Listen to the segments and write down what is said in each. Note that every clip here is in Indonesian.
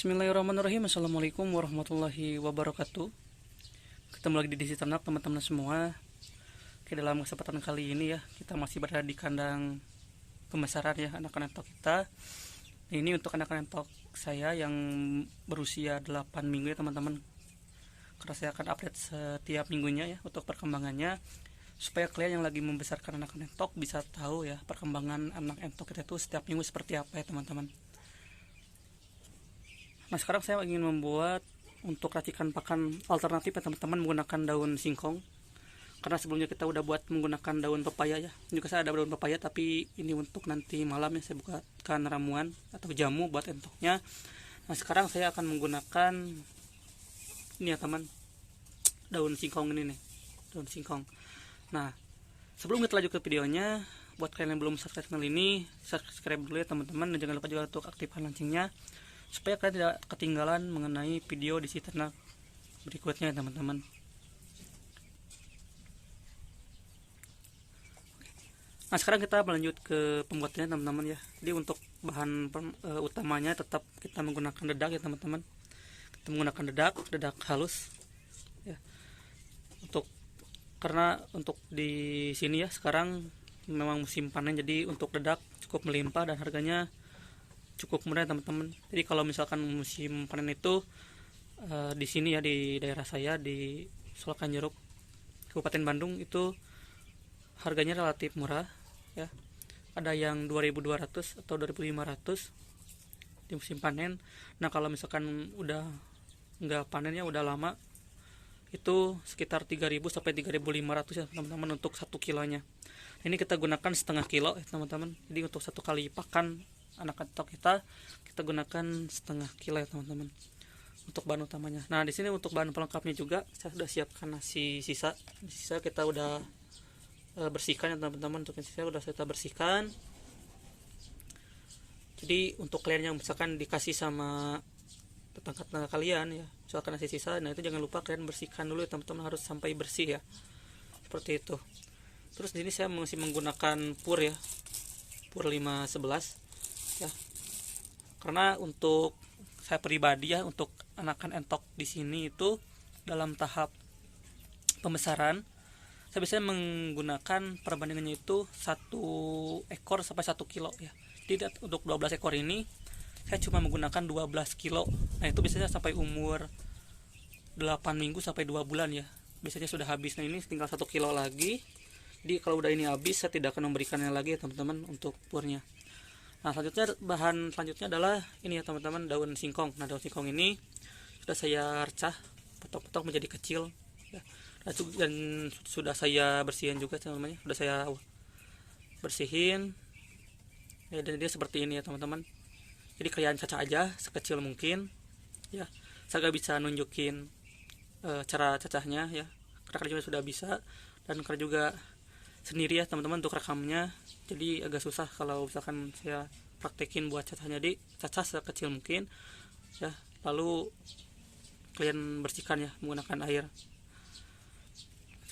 Bismillahirrahmanirrahim. Assalamualaikum warahmatullahi wabarakatuh. Ketemu lagi di Desi Ternak teman-teman semua. Oke, dalam kesempatan kali ini ya, kita masih berada di kandang pembesaran ya anak-anak entok kita. Ini untuk anak-anak entok saya yang berusia 8 minggu ya teman-teman. Karena saya akan update setiap minggunya ya untuk perkembangannya, supaya kalian yang lagi membesarkan anak-anak entok bisa tahu ya perkembangan anak entok kita itu setiap minggu seperti apa ya teman-teman. Nah, sekarang saya ingin membuat untuk racikan pakan alternatif ya teman-teman, menggunakan daun singkong. Karena sebelumnya kita udah buat menggunakan daun pepaya ya. Juga saya ada daun pepaya, tapi ini untuk nanti malam ya, saya buatkan ramuan atau jamu buat entoknya. Nah, sekarang saya akan menggunakan ini ya teman, daun singkong ini nih, daun singkong. Nah, sebelum kita lanjut ke videonya, buat kalian yang belum subscribe channel ini, subscribe dulu ya teman-teman, dan jangan lupa juga untuk aktifkan loncengnya supaya kalian tidak ketinggalan mengenai video di Desi Ternak berikutnya teman-teman. Nah, sekarang kita melanjut ke pembuatannya teman-teman ya. Jadi untuk bahan utamanya tetap kita menggunakan dedak ya teman-teman. Kita menggunakan dedak halus ya. Karena untuk di sini ya sekarang memang musim panen, jadi untuk dedak cukup melimpah dan harganya cukup murah teman-teman. Jadi kalau misalkan musim panen itu di sini ya, di daerah saya di Solokan Jeruk, Kabupaten Bandung, itu harganya relatif murah ya. Ada yang 2.200 atau 2.500 di musim panen. Nah, kalau misalkan udah nggak panennya udah lama, itu sekitar 3.000 sampai 3.500 ya teman-teman untuk 1 kilonya. Ini kita gunakan setengah kilo ya teman-teman. Jadi untuk 1 kali pakan anak entok kita gunakan setengah kilo ya teman-teman untuk bahan utamanya. Nah, di sini untuk bahan pelengkapnya juga saya sudah siapkan nasi sisa. Sisa kita udah bersihkan ya teman-teman. Untuk sisa udah saya bersihkan. Jadi untuk kalian yang misalkan dikasih sama tetangga kalian ya, misalkan nasi sisa, nah itu jangan lupa kalian bersihkan dulu ya teman-teman, harus sampai bersih ya, seperti itu. Terus di sini saya masih menggunakan pur ya, pur 511 ya. Karena untuk saya pribadi ya, untuk anakan entok di sini itu dalam tahap pembesaran, saya biasanya menggunakan perbandingannya itu 1 ekor sampai 1 kilo ya. Jadi untuk 12 ekor ini saya cuma menggunakan 12 kilo. Nah, itu biasanya sampai umur 8 minggu sampai 2 bulan ya, biasanya sudah habis. Nah, ini tinggal 1 kilo lagi. Jadi kalau udah ini habis, saya tidak akan memberikannya lagi ya teman-teman untuk purnya. Nah, selanjutnya bahan selanjutnya adalah ini ya teman-teman, daun singkong. Nah, daun singkong ini sudah saya recah, potong-potong menjadi kecil ya. Dan sudah saya bersihin juga teman-teman, sudah saya bersihin ya, dan dia seperti ini ya teman-teman. Jadi kalian cacah aja sekecil mungkin ya. Saya gak bisa nunjukin cara cacahnya ya, karena kalian juga sudah bisa, dan kalian juga sendiri ya teman-teman untuk rekamnya. Jadi agak susah kalau misalkan saya praktekin buat cacahnya. Jadi cacah sekecil mungkin ya, lalu kalian bersihkan ya menggunakan air,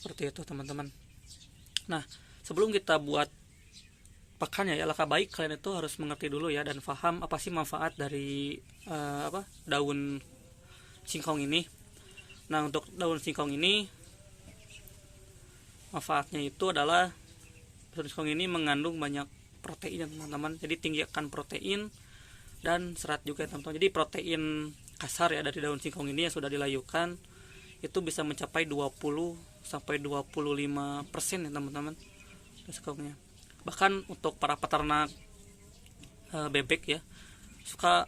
seperti itu teman-teman. Nah, sebelum kita buat pakannya ya, langkah baik kalian itu harus mengerti dulu ya dan paham apa sih manfaat dari daun singkong ini. Nah, untuk daun singkong ini manfaatnya itu adalah daun singkong ini mengandung banyak protein ya teman-teman. Jadi tinggi akan protein dan serat juga ya teman-teman. Jadi protein kasar ya dari daun singkong ini yang sudah dilayukan itu bisa mencapai 20 sampai 25% ya teman-teman singkongnya. Bahkan untuk para peternak bebek ya, suka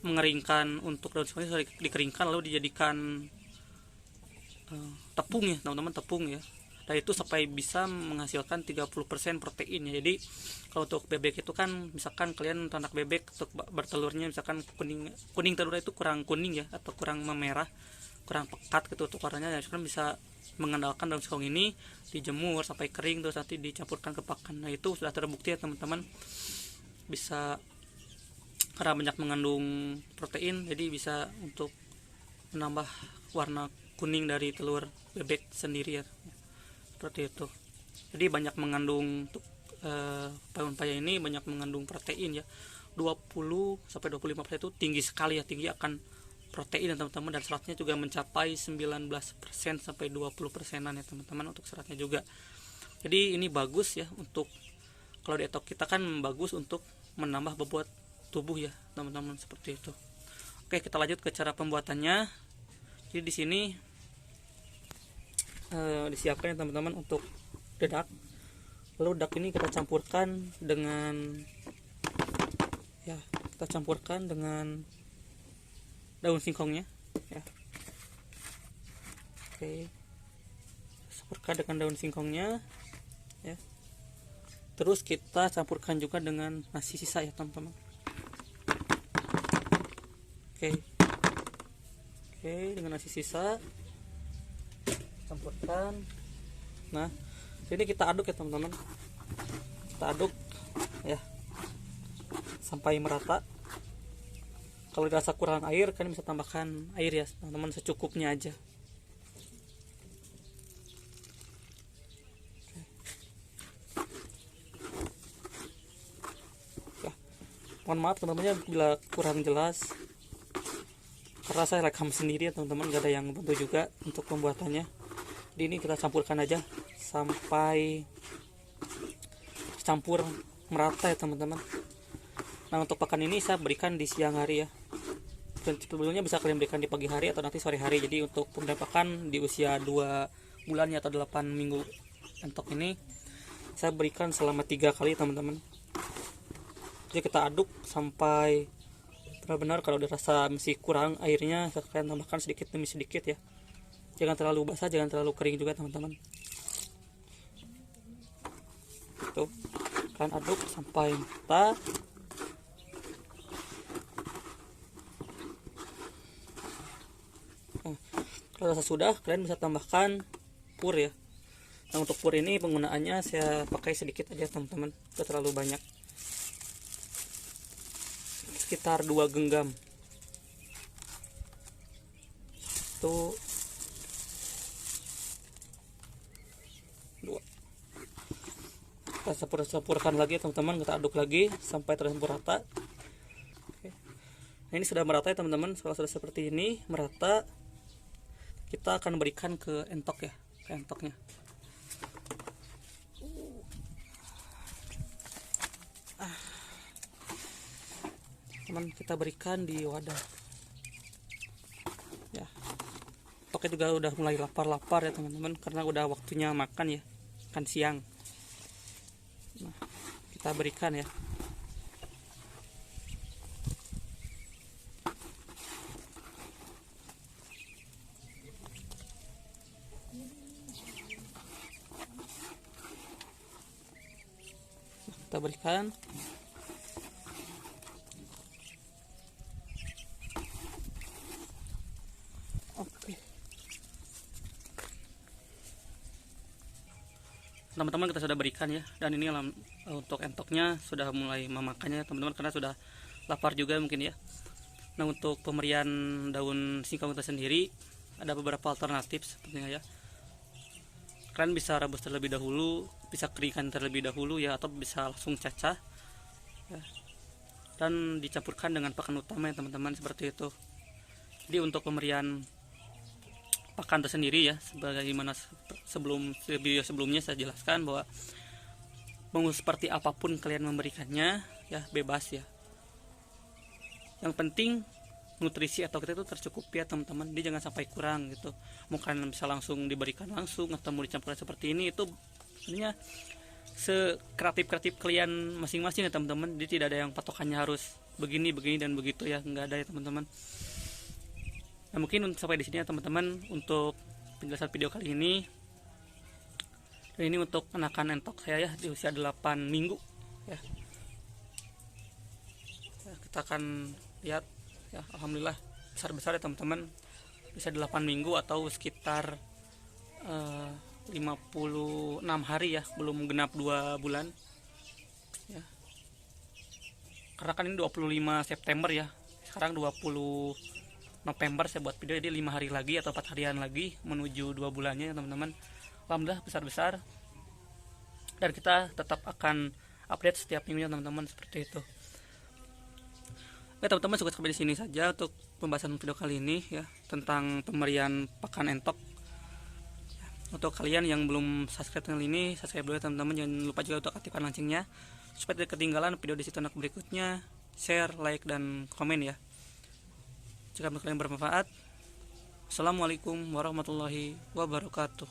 mengeringkan untuk daun singkong ini, dikeringkan lalu dijadikan tepung ya teman-teman, tepung ya. Nah, itu sampai bisa menghasilkan 30% proteinnya. Jadi kalau untuk bebek itu kan, misalkan kalian ternak bebek untuk bertelurnya misalkan kuning telurnya itu kurang kuning ya, atau kurang memerah, kurang pekat gitu untuk warnanya ya, kan bisa mengandalkan daun singkong ini dijemur sampai kering terus nanti dicampurkan ke pakan. Nah, itu sudah terbukti ya teman-teman, bisa karena banyak mengandung protein, jadi bisa untuk menambah warna kuning dari telur bebek sendiri ya, seperti itu. Jadi banyak mengandung untuk pepaya ini banyak mengandung protein ya, 20-25% itu tinggi sekali ya, tinggi akan protein ya teman-teman, dan seratnya juga mencapai 19% sampai 20%-an ya teman-teman untuk seratnya juga. Jadi ini bagus ya untuk kalau di etok kita kan bagus untuk menambah bobot tubuh ya teman-teman, seperti itu. Oke, kita lanjut ke cara pembuatannya. Jadi di sini disiapkan ya teman-teman untuk dedak. Lalu dedak ini kita campurkan dengan daun singkongnya ya. Oke, campurkan dengan daun singkongnya ya. Terus kita campurkan juga dengan nasi sisa ya teman-teman. Oke, dengan nasi sisa campurkan. Nah, ini kita aduk ya teman-teman. Kita aduk ya sampai merata. Kalau dirasa kurang air, kan bisa tambahkan air ya teman-teman, secukupnya aja. Ya, mohon maaf teman-teman bila kurang jelas, karena saya rekam sendiri ya teman-teman, gak ada yang bantu juga untuk pembuatannya. Jadi ini kita campurkan aja sampai campur merata ya teman-teman. Nah, untuk pakan ini saya berikan di siang hari ya. Dan sebelumnya bisa kalian berikan di pagi hari atau nanti sore hari. Jadi untuk pemberian pakan di usia 2 bulan atau 8 minggu entok ini saya berikan selama 3 kali teman-teman. Jadi kita aduk sampai benar-benar, kalau dirasa masih kurang airnya kalian tambahkan sedikit demi sedikit ya. Jangan terlalu basah, jangan terlalu kering juga teman-teman. Tuh, kalian aduk sampai merata. Nah, kalau rasa sudah, kalian bisa tambahkan pur ya. Nah, untuk pur ini penggunaannya saya pakai sedikit aja teman-teman, tidak terlalu banyak, sekitar 2 genggam. Itu 2. Kita campurkan lagi teman-teman, kita aduk lagi sampai tercampur rata. Oke. Nah, ini sudah merata ya teman-teman. Kalau sudah seperti ini merata, kita akan berikan ke entok ya, ke entoknya. Teman, kita berikan di wadah ya. Entoknya juga udah mulai lapar-lapar ya teman-teman, karena udah waktunya makan ya, makan siang. Nah, kita berikan ya. Kita berikan. Oke. Teman-teman, kita sudah berikan ya, dan ini untuk entoknya sudah mulai memakannya teman-teman, karena sudah lapar juga mungkin ya. Nah, untuk pemberian daun singkong itu sendiri ada beberapa alternatif sepertinya ya. Kalian bisa rebus terlebih dahulu, bisa keringkan terlebih dahulu ya, atau bisa langsung cacah ya, dan dicampurkan dengan pakan utama ya teman-teman, seperti itu. Jadi untuk pemberian pakan tersendiri ya, sebagaimana video sebelumnya saya jelaskan bahwa mau seperti apapun kalian memberikannya ya, bebas ya. Yang penting nutrisi atau kita itu tercukupi ya teman-teman. Jadi jangan sampai kurang gitu. Mungkin bisa langsung diberikan langsung atau mau dicampurkan seperti ini, itu sebenarnya sekreatif kalian masing-masing ya teman-teman. Jadi tidak ada yang patokannya harus begini dan begitu ya, nggak ada ya teman-teman. Nah, mungkin sampai di sini ya teman-teman untuk penjelasan video kali ini. Dan ini untuk anakan entok saya ya di usia 8 minggu ya. Kita akan lihat ya, alhamdulillah besar-besar ya teman-teman, bisa 8 minggu atau sekitar 56 hari ya, belum genap 2 bulan ya. Karena kan ini 25 September ya, sekarang 20 November saya buat video, jadi 5 hari lagi atau 4 harian lagi menuju 2 bulannya ya teman-teman. Alhamdulillah besar-besar, dan kita tetap akan update setiap minggunya teman-teman, seperti itu. Oke teman-teman, cukup sampai di sini saja untuk pembahasan video kali ini ya, tentang pemberian pakan entok. Untuk kalian yang belum subscribe channel ini, subscribe dulu ya teman-teman. Jangan lupa juga untuk aktifkan loncengnya supaya tidak ketinggalan video di situ anak berikutnya. Share, like, dan komen ya jika menurut kalian bermanfaat. Assalamualaikum warahmatullahi wabarakatuh.